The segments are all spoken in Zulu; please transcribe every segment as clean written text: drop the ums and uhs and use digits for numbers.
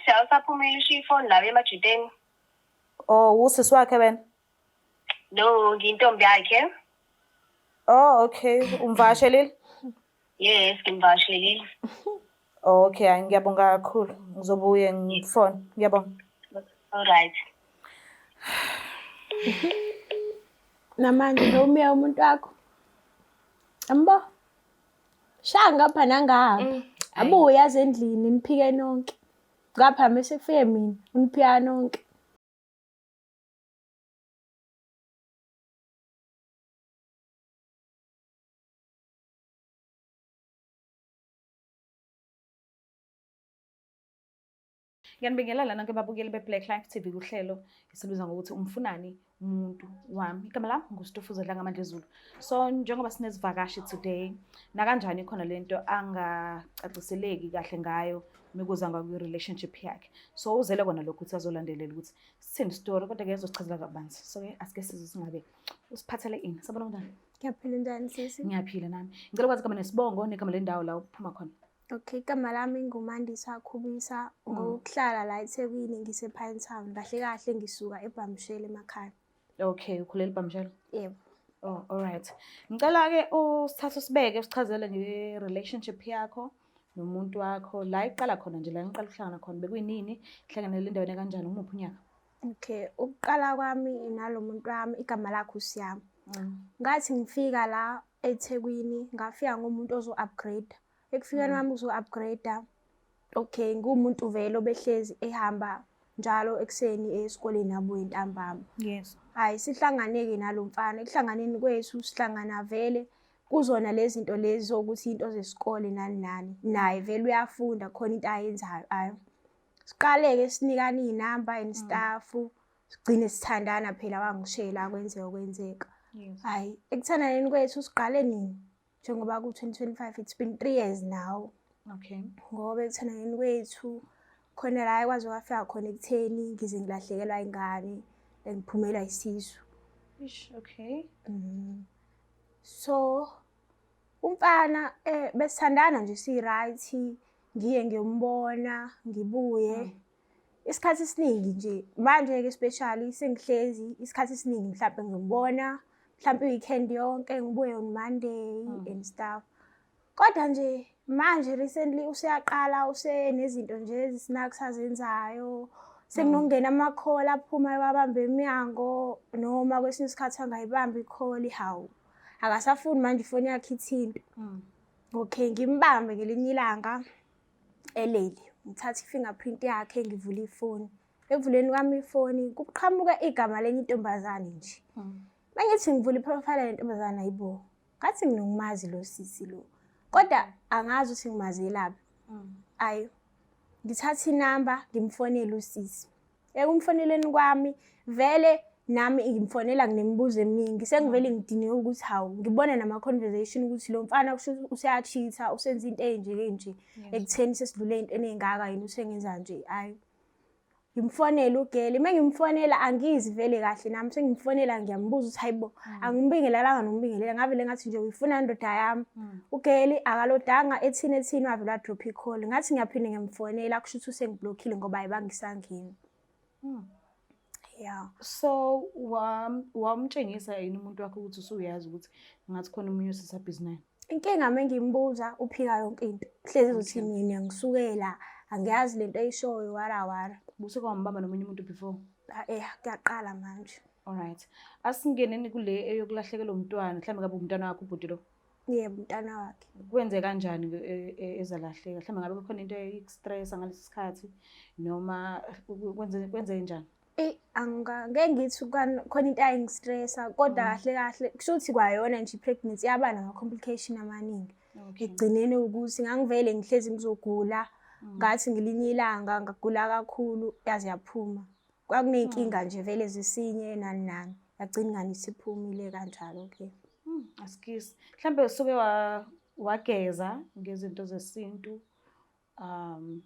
Bese awusaphumile ushiya ifoni lawe emajiteni. Oh, usisi wakhe wena? No, ngiyintombi yakhe. Oh, okay. Umvakashelile? Yes, ngimvakashelile. Okay, hayi ngiyabonga kakhulu. Ngizobuye ngifone. Ngiyabonga. Alright. Namanje lo umiya umuntu wakho. Ambo. Shaya ngapha nangapha. Abuye aze endlini niphike nonke. Ngapha mase kufike mina, uniphika nonke. Ngiyanibingelela nanke babukeli beBlack Life TV kuhlelo esilubiza ngokuthi umfunani umuntu wami. Igama lami nguStufuza Dlangamandla Zulu. So njengoba sinezivakashi today, nakanjani khona lento angacaciseleki kahle ngayo mekuza ngakwi-relationship yakhe. So uzele kona lokho ukuthi azolandelela ukuthi sithini story kodwa ke ezosichazela kabanzi. So ke asike size singabe usiphathele ini. Sabona njani? Ngiyaphila njani sisi? Ngiyaphila nami. Ngicela ukwazi igama nesibongo negama lendawo la uphuma khona. Okay, igama lami nguMandisa Khubisa, ngokuhlala la eThekwini ngise Pinetown. Kahle kahle ngisuka eBhamshele emakhaya. Okay, ukhulela eBhamshele? Yebo. Oh, alright. Ngicela ke usithathe usibeke usichazele nge-relationship yakho nomuntu wakho la iqala khona nje la niqala ukuhlangana khona bekuyinini ihlanganele endaweni kanjani umuphi unyaka? Okay, ukuqala kwami nalo muntu wami igama lakhe uSiyami. Ngathi ngifika la eThekwini ngafika ngomuntu ozo-upgrade. Ekufikeni wami uzo-upgrade. Okay, ngumuntu vele obehlezi ehamba njalo ekseni esikoleni abuye ntambama. Yes. Hayi sihlanganeke nalo mfana. Ekuhlanganeni kwethu sihlangana vele kuzona lezi zinto lezi zokuthi into zesikole nani nani. Naye vele uyafunda khona into ayenzayo ayo. Siqaleke sinikana izinamba and stuff. Sigcine sithandana phela wangishela kwenzeka. Yes. Hayi ekuthandaneni kwethu siqale nini? Njengoba ku-2025 it's been 3 years now. Okay. Ngoba ekuthandaneni kwethu khona la kwaze kwafika khona ekutheni ngize ngilahlekelwa ingane engiphumelwa isisu. Ish, okay. So umfana besithandana nje si-right, ngiye ngiyombona ngibuye. Isikhathi esiningi nje manje ke especially sengihlezi isikhathi esiningi mhlawumbe ngimbona mhlawumbe weekend yonke ngibuye on Monday and stuff. Kodwa nje manje recently useyaqala usenezinto nje ezisinaki sazenzayo. Sekunongena ama-call aphuma wabamba eminyango noma kwesinye isikhathi angayibambi i-call hawu. Akasafuni manje ifoni yakhe ithinta. Okay, ngimbambe ngelinye ilanga eleli. Ngithatha i-fingerprint yakhe ngivula ifoni. Ekuvuleni kwami ifoni kuqhamuka igama lenye intombazane nje. Mangithi ngivula iprofile yentombazane ayibo. Ngathi nginokumazi lo sisi lo. Kodwa angazi ukuthi ngimazelaphi. Ayi. Ngithatha inamba ngimfonela usisi. Ekumfoneleni kwami vele nami ngimfonela nginemibuzo eminingi. Sengivele ngidiniwe ukuthi hawu ngibona nama conversation ukuthi lo mfana useyachitha usenza into enje ekutheni sesidlule into enengaka yini usengenza nje ayi. Ngimfonela ugeli mengimfonela angizi vele kahle nami sengimfonela ngiyambuza ukuthi hayibo angibingelelanga nombingelela ngavele ngathi nje uyifuna indoda yami. Ugeli akalodanga ethini wavela wadrop i-call. Ngathi ngiyaphinde ngimfonela kusho ukuthi usengiblockile ngoba ayibangisangeni. Yeah. So wamtshengisa yini umuntu wakho ukuthi usuyazi ukuthi ngathi khona umunye usisabhizinisi? Inkinga mengimbuza uphika yonke into. Hlezi uthi mina ngisukela angiyazi lento eyishoyo wara. Buse kwambamba nomunye umuntu before? Kuyaqala manje. Alright. Asingeneni kule eyokulahlekelwa umntwana, mhlawumbe ngabe umntwana wakho ubhuti lo? Yebo, umntwana wakhe. Kwenze kanjani ezalahleka? Mhlawumbe ngabe kukhona into eyi-stress ngalesi sikhathi noma kwenze njani? Angeke ngithi khona into ayingistressa kodwa kahle kusho ukuthi kwayona nje i-pregnancy yaba nama-complication amaningi. Ekugcineni ukuthi ngangivele ngihlezi ngizogula ngathi ngelinye ilanga ngagula kakhulu yaze yaphuma. Kwakuneyinkinga nje vele zesinye nani. Yagcina ingane isiphumile kanjalo ke. Asikisi. Mhlawumbe usuke wageza ngezinto zesintu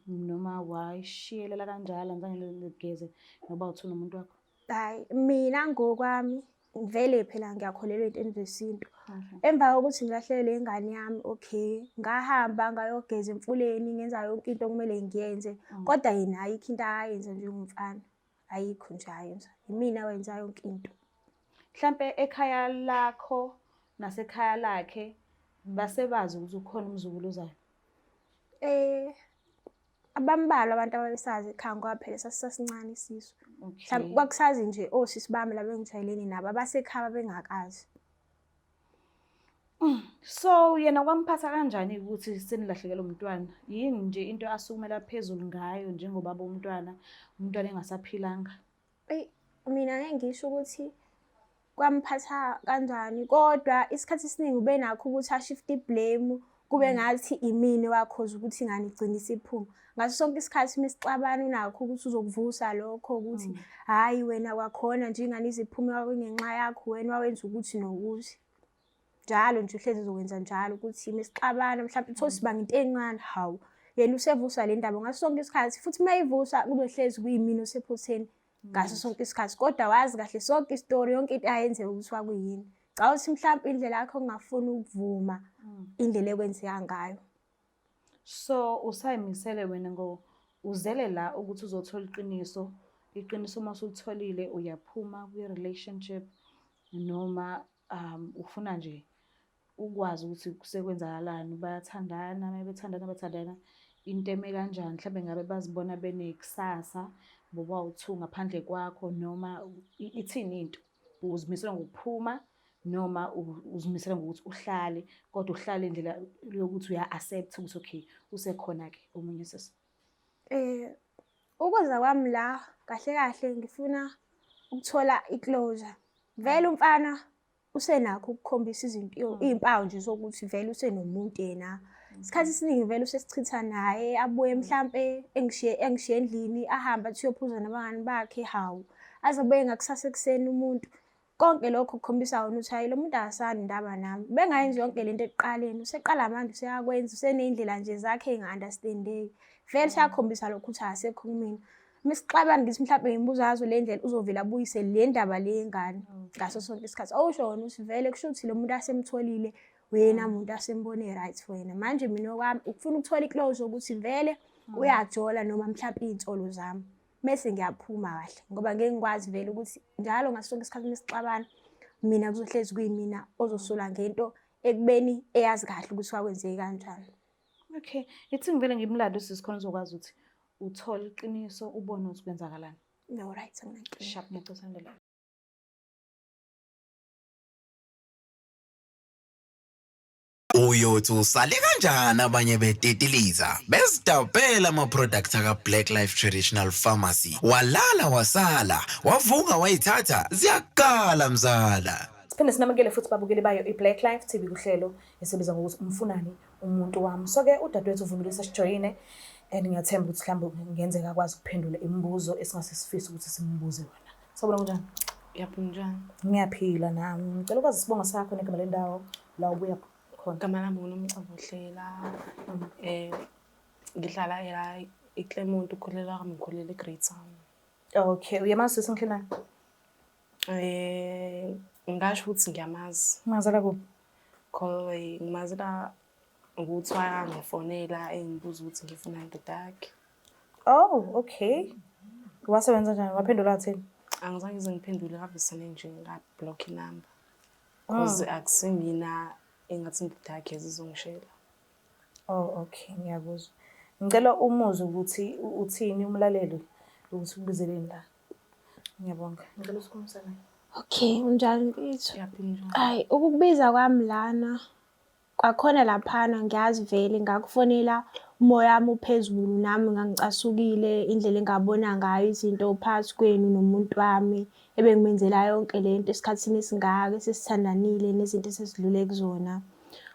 noma wayishiyelela kanjalo ngizange ngigeze ngoba uthuna umuntu wakho? Hayi mina ngokwami vele phela ngiyakholelwa ey'ntweni zesintu. Okay. Emva kokuthi ngilahlekelwe ingane yami, okay, ngahamba ngayogeza emfuleni, ngenza yonke into okumele ngiyenze. Kodwa yena ayikho into akayenza njengomfana. Ayikho nje ayenza. Yimina owenza yonke into. Mhlampe ekhaya lakho nasekhaya lakhe basebazi ukuthi ukhona umzukulu ozayo. Abambalwa abantu ababesazi ekhaya ngoba phela sasisasincane isisu. Okay. Mhlawumbe kwakusazi nje osisi bami laba engijwayelene nabo abasekhaya bengakazi. So yena kwamphatha kanjani ukuthi senilahlekelwe umntwana? Yini nje into asukumela phezulu ngayo njengobaba womntwana, umntwana engasaphilanga? Mina ngeke ngisho ukuthi kwamphatha kanjani, kodwa isikhathi esiningi ube nakho ukuthi ashift i-blame kube ngathi imini wakhoza ukuthi ingane igcine isiphuma. Ngaso sonke isikhathi mesixabana unakho ukuthi uzokuvusa lokho ukuthi hayi wena kwakhona nje ingane iziphuma ngenxa yakho, wena wawenza ukuthi nokuthi. Njalo nje uhlezi uzokwenza njalo ukuthi mesixabana mhlawumbe uthole sibanga into encane, hawu yena usevusa le ndaba ngaso sonke isikhathi, futhi mayivusa kuzohlezi kuyimini osephutheni ngaso sonke isikhathi. Kodwa wazi kahle sonke isitori, yonke into ayenzeka ukuthi kwakuyini. Cha uthi mhlawumbe indlela yakho ongafuni ukuvuma indlela ekwenzeka ngayo. So usayimisele wena uzele la ukuthi uzothola iqiniso. Iqiniso uma usulitholile uyaphuma kwi-relationship noma ufuna nje ukwazi ukuthi kusekwenzakalani, bayathandana, bathandana into eme kanjani, mhlawumbe ngabe bazibona benekusasa bobawu-2 ngaphandle kwakho, noma ithini into? Uzimisela ngokuphuma noma uzimisela ngokuthi uhlale, kodwa uhlale indlela yokuthi uya-accept ukuthi okay usekhona-ke omunye sisi? Ukuza kwami la kahle kahle ngifuna ukuthola i-closure. Vele umfana usenakho ukukhombisa iy'mpawu nje zokuthi vele usenomuntu yena. Isikhathi esiningi vele usesichitha naye, abuye mhlampe engishiye endlini, ahambe athi uyophuza nabangani bakhe, hawu aze abuye ngakusasa ekuseni umuntu. Konke lokho kukhombisa wona ukuthi hayi lo muntu akasani indaba nami. Bengayenzi yonke lento ekuqaleni, useqala manje useyakwenza, useney'ndlela nje zakhe ey'nga-understand-eki. Vele siyakhombisa lokho ukuthi akasekho kumina. Mesixabana ngithi mhlawumbe ngimbuza ngazo le ndlela uzovela abuyise le ndaba le yengane ngaso sonke isikhathi. Okusho wona ukuthi vele kusho ukuthi lo muntu asemtholile wena muntu asembone right wena. Manje mina okwami ukufuna ukuthola i-closure ukuthi vele uyajola noma mhlawumbe iy'nsolo zami. Mese ngiyaphuma kahle ngoba ngeke ngikwazi vele ukuthi njalo ngaso sonke isikhathi mesixabana mina kuzohlezi kuyimina ozosola ngento ekubeni eyazi kahle ukuthi kwakwenzeke kanjani. Okay, ithi ngivele ngimlando sisikhona uzokwazi ukuthi uthole iqiniso ubone ukuthi kwenzakalani. No right anginaqiniso. Sharp ngiyacela. Uyothi usale kanjani abanye betetiliza besidabela ama-products aka-Black Life Traditional Pharmacy, walala wasala wavuka wayithatha ziyakala mzala. Siphinde sinamukele futhi babukeli bayo i-Black Life TV kuhlelo esibiza ngokuthi umfunani umuntu wami. So-ke udadewethu uvumile sijoyine and ngiyathemba ukuthi mhlawumbe ngenzeka akwazi ukuphendula imibuzo esingase sifise ukuthi simbuze wona. Sawubona kunjani? Yaphila njani? Ngiyaphila nami. Ngicela ukwazi isibongo sakho negama lendawo la ubuya khona. Igama lami nguNomcabuhlela. Ngihlala la eClermont, ukhulela kwami ngikhulela eGreat Town. Okay, uyamazi sisi Nhlelani? Ngingasho ukuthi ngiyamazi. Mazala kuphi? Ngimazela ukuthi wayangifonela engibuza ukuthi ngifuna indoda yakhe. Oh, okay. Wasebenza njani? Waphendula athini? Angizange ngize ngiphendule, ngavesane nje ngablock inamba. Because akusimina engathi indoda yakhe zizongishela. Oh, okay, ngiyakuzwa. Ngicela umuze ukuthi uthini umlaleli ukuthi ukubizeleni la. Ngiyabonga. Ngicela usikhulumisane. Okay, unjani mfethu? Yaphila njani? Hayi, ukukubiza kwami lana kwakhona laphana ngiyazi vele ngakufonela umoya wami uphezulu, nami ngangicasukile indlela engabona ngayo izinto phakathi kwenu nomuntu wami ebengimenzela yonke lento esikhathini esingaka esisithandanile nezinto esesidlule kuzona.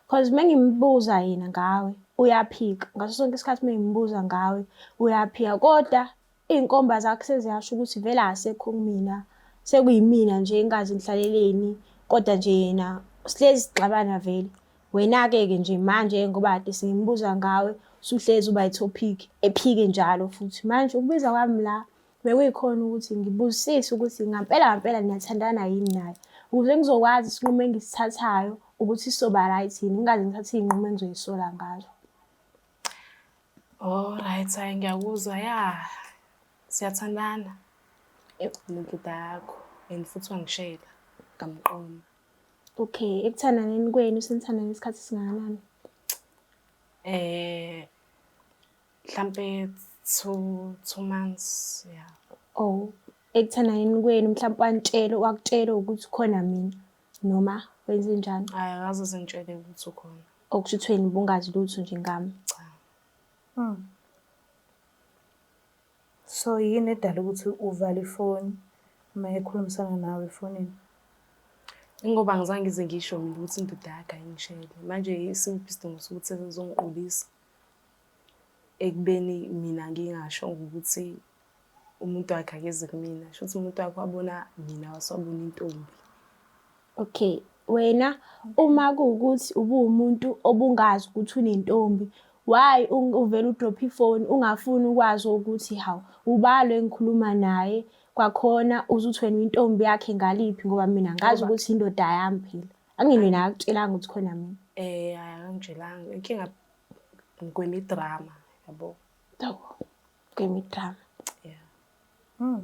Because mengimbuza yena ngawe uyaphika, ngaso sonke isikhathi mengimbuza ngawe uyaphika, kodwa iy'nkomba zakhe seziyasho ukuthi vele asekho kumina, sekuyimina nje engazi ngihlaleleni, kodwa nje yena sihlezi sixabana vele. Wena-ke nje manje ngoba kade sengimbuza ngawe usuhlezi uba i-topic ephike njalo futhi. Manje ukubiza kwami la bekuyikhona ukuthi ngibuzisise ukuthi ngampela niyathandana yini naye, ukuze ngizokwazi isinqumo engisithathayo ukuthi sizoba right yini, ngingaze ngithathe iy'nqumo engizoy'sola ngazo. Alright, hayi ngiyakuzwa ya. Siyathandana. Nokudla yakho and futhi wangishela ngamqondo. Okay, ekuthandaneni kwenu senithandana isikhathi esingakanani? Mhlampe 2 months, yeah. Oh, ekuthandaneni kwenu mhlawumpe wakutshela ukuthi khona mina noma wenze njani? Hayi akaze sengitshele ukuthi ukhona. Okusho ukuthi wena ubungazi lutho nje ngami. Cha. So yini edala ukuthi uvale ifoni uma ekhulumisana nawe efonini? Ingoba ngizange ngize ngisho mina ukuthi indoda yakhe ayingishele. Manje isimple isidingo sokuthi sezongiqulisa ekubeni mina ngingasho ukuthi umuntu wakhe akeze kumina. Shuthi umuntu wakhe wabona mina wasabona intombi. Okay, wena uma kuwukuthi ubuwumuntu obungazi ukuthi unentombi, why uvela udrop ifoni ungafuni ukwazi ukuthi hawu ubalo engikhuluma naye kwakhona uzuthi wena intombi yakhe ngaliphi ngoba mina ngazi ukuthi indoda yami phela. Angini wena akutshelanga ukuthi khona mina. Angitshelanga. Inkinga ngwemidrama, yabo. Hawu, kwemidrama. Yeah.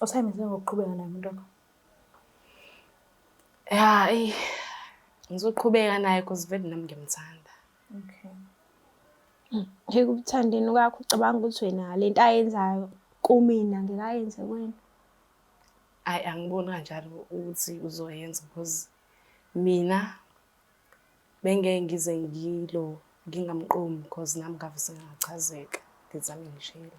Usayimisa ngokuqhubeka naye umuntu wakho? Ya, ngizoqhubeka naye because vele nami ngiyamthanda. Okay. Ekuthandeni kwakho ucabanga ukuthi wena lento ayenzayo kumina ngikayenze kuwena? Angiboni kanjalo ukuthi uzoyenza because mina bengeke ngize ngingamqomi because nami ngave sengachazeka ngizame ngishela.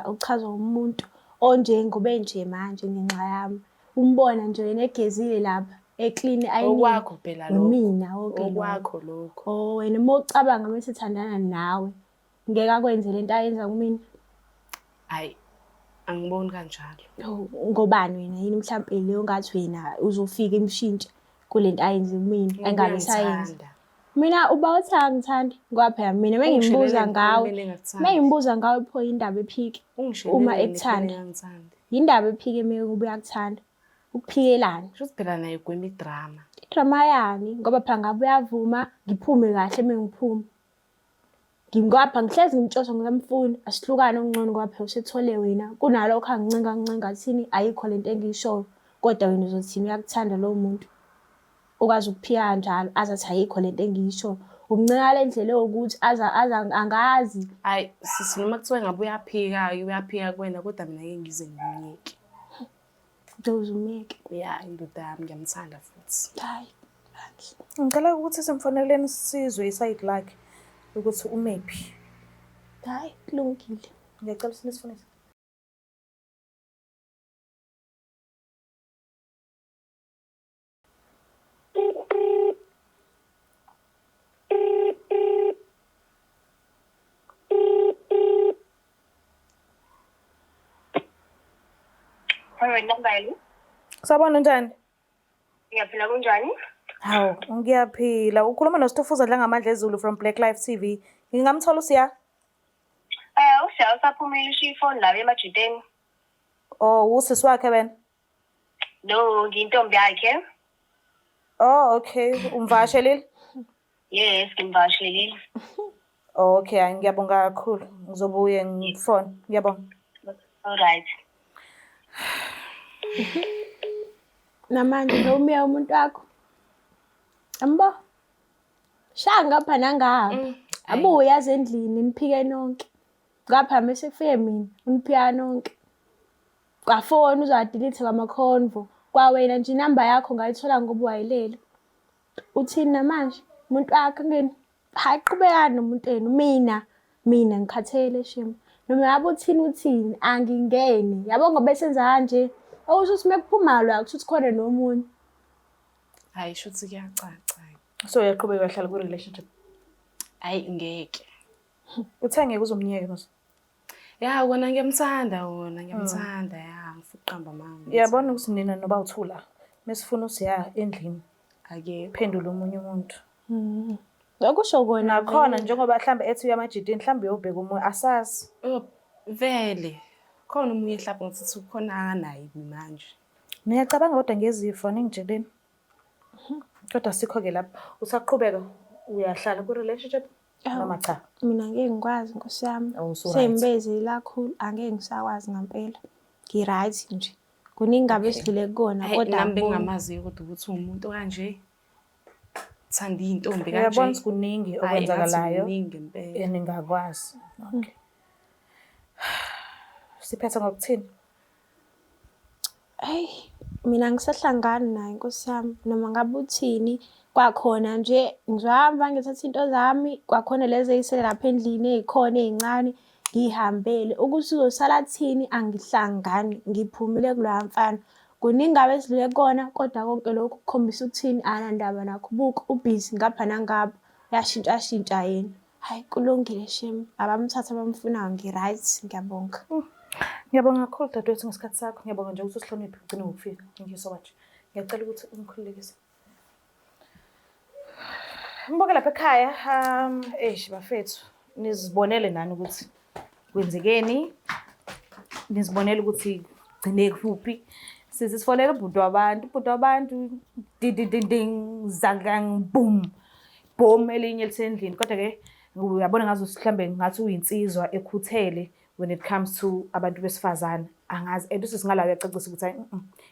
Uchazwa umuntu onjengobe nje manje ngenxa yami. Umbona nje wena egezile lapha eclean ayiningi. Okwakho phela lokho. Mina okay. Okwakho lokho. Oh wena mawucabanga mase thandana nawe ngeke akwenze lento ayenza kumina? Hayi angiboni kanjalo. Ngobani wena yini mhlawumbe leyo ngathi wena uzofika imshintsha kulento ayenze kumina engabe sayenza? Mina uba uthi angithandi ngoba phela mina mengimbuza ngawe pho indaba ephike uma ekuthanda. Indaba ephike mekubuya kuthanda. Ukuphikelana. Shuthi phela naye kwemidrama. Idrama yani ngoba phela ngabe uyavuma ngiphume kahle mengiphuma. Ngingapha ngihlezi ngimtshosha ngizamfuna asihlukane ongcono ngoba phela usethole wena kunalokho angincenga thini ayikho lento engiyishoyo kodwa wena uzothini uyakuthanda lo muntu. Ukwazi ukuphika kanjalo azathi ayikho lento engiyisho ukuncenga le ndlela yokuthi angazi. Hayi sisi noma kuthiwa ngabe uyaphika kuwena kodwa mina ngeke ngize ngimyeke. Uzumyeke. Ya indoda yami ngiyamthanda futhi. Hayi. Ngicela ukuthi simfoneleni sizwe iside lakhe ukuthi umephi. Hayi kulungile. Ngiyacela sinisifonise. Hayi number yini? Sabona njani? Ngiyaphila kunjani? Hawu, ngiyaphila. Ukhuluma noSitofuza Dlangamandla Zulu from Black Life TV. Ngingamthola usiya? Usiya usaphumile ushiya ifoni la emajiteni. Oh, usisi wakhe wena? No, ngiyintombi yakhe. Oh, okay. Umvashelile? Yes, ngimvashelile. Okay, ngiyabonga kakhulu. Ngizobuye ngifone. Ngiyabonga. Alright. Namanje ngawumiya umuntu wakho. Ambo. Shaya ngapha nangapha. Abuye yaze endlini niphike nonke. Ngapha mase kufike mina uniphika nonke. Kwafona uzadelete kwamakhonvo. Kwawena nje inamba yakho ngayithola ngoba wayilele. Uthini namanje? Umuntu wakhe ngene. Hayi qhubekani nomuntu wenu mina ngikhathele shema. Noma yabo uthini angingene. Yabo ngoba besenza kanje. Awusho ukuthi mekuphuma la ukuthi khona nomunye. Hayi shuthi kuyacaca. So uyaqhubeka uhlala ku relationship? Hayi ngeke. Uthe ngeke uzomnyeke mase? Ya wona ngiyamthanda ya ngifuna uqamba mama. Uyabona ukuthi nina noba uthula mesifuna usiya endlini Ake phendula omunye umuntu. Lokusho kona Nakhona njengoba mhlambe ethi uyamajidini mhlambe uyobheka umoya asazi. vele khona omunye mhlawumbe ngithi ukhona akanayo manje. Ngiyacabanga kodwa ngezifo ningijeleni. Kodwa sikho-ke lapho. Usaqhubeka uyahlala ku-relationship noma cha? Mina ngeke ngikwazi Nkosi yami. Oh, so right. Sengibezile kakhulu angeke ngisakwazi ngempela. Ngi-right nje. Kuningi ngabe sidlule kukona kodwa Nami angiboni. bengingamaziyo kodwa ukuthi umuntu kanje. Thanda intombi kanje. Uyabona ukuthi kuningi okwenzakalayo Kuningi impela. eningakwazi. Okay. Siphethe ngokuthini? Hey, mina ngisahlangani naye Nkosi yami noma ngabe uthini kwakhona nje ngihamba ngithatha into zami kwakhona lezi eyisele lapha endlini ezikhona ezincane ngihambele ukuthi uzosala thini angihlangani ngiphumile kuloya mfana kuningi ngabe sidlule kona kodwa konke lokho kukhombisa ukuthini anandaba nakho buku ubhizi ngapha nangapha yashintsha yena hayi kulungile shem abamthatha abamfunayo ngi-right ngiyabonga. Ngiyabonga kakhulu dadewethu ngesikhathi sakho. Ngiyabonga nje ukuthi usihloniphe ugcine ngokufika. Thank you so much. Ngiyacela ukuthi ungikhululekise. Mboke lapha ekhaya, bafethu, nizibonele nani ukuthi kwenzekeni. Nizibonele ukuthi gcine kuphi. Sizifonela ubhuti wabantu, ding, zangang, boom. Boom elinye lisendlini. Kodwa-ke uyabona ngazo mhlambe ngathi uyinsizwa ekhuthele when it comes to abantu besifazane. Angazi edusi singala uyacacisa ukuthi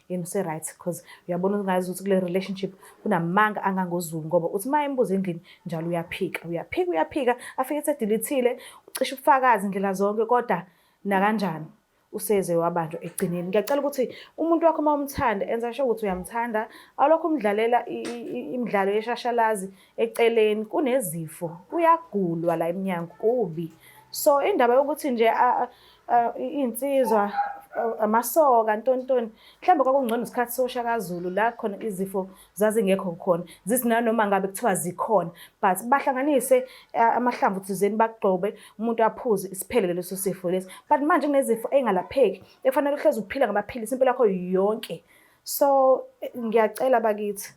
yena use-right because uyabona ungazi ukuthi kule relationship kunamanga angangozulu ngoba uthi uma imbuzo endlini njalo uyaphika afike esedilithile ucishe ubufakazi indlela zonke kodwa nakanjani useze wabanjwa ekugcineni. Ngiyacela ukuthi umuntu wakho uma umthanda enza sure ukuthi uyamthanda alokho umdlalela imidlalo yeshashalazi eceleni kunezifo uyagulwa la eminyango kubi. So indaba yokuthi nje insizwa amasoka ntontoni mhlawumbe kwakungcono isikhathi soShaka Zulu la khona izifo zazingekho khona zisinanoma ngabe kuthiwa zikhona but bahlanganise amahlamvu thizeni bagqobe umuntu aphuze isiphelele leso sifo lesi but manje kunezifo engalapheki efanele uhlezi uphila ngamaphilisi impilo yakho yonke. So ngiyacela bakithi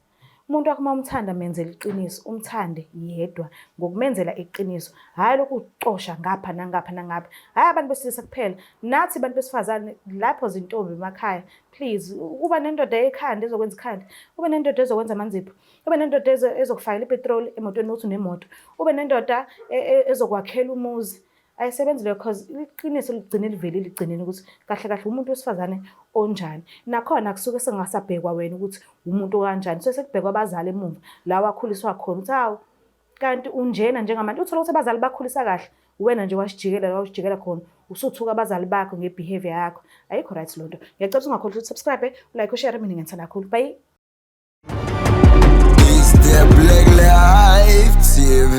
umuntu wakho uma umthanda menzele iqiniso umthande yedwa ngokumenzela iqiniso hayi lokhu ucosha ngapha nangapha hayi abantu besilisa kuphela nathi abantu besifazane lapho zintombi emakhaya please uba nendoda ekhanda ezokwenza ikhanda ube nendoda ezokwenza amanzipho ube nendoda ezokufakela ipetrol emotweni ukuthi unemoto ube nendoda ezokwakhela umuzi ayisebenzi leyo because iqiniso ligcine livelile igcineni ukuthi kahle umuntu wesifazane onjani nakhona kusuke sengasabhekwa wena ukuthi umuntu kanjani so sekubhekwa abazali emumva la wakhuliswa khona uthi hawu kanti unjena njengamanje uthola ukuthi abazali bakhulisa kahle wena nje wasijikela khona usuthuka abazali bakho ngebehavior yakho ayikho right lonto. Ngiyacela ukuthi ungakhohlwa ukuthi subscribe like ushare mina ngiyithanda kakhulu bye. Is the Black Life TV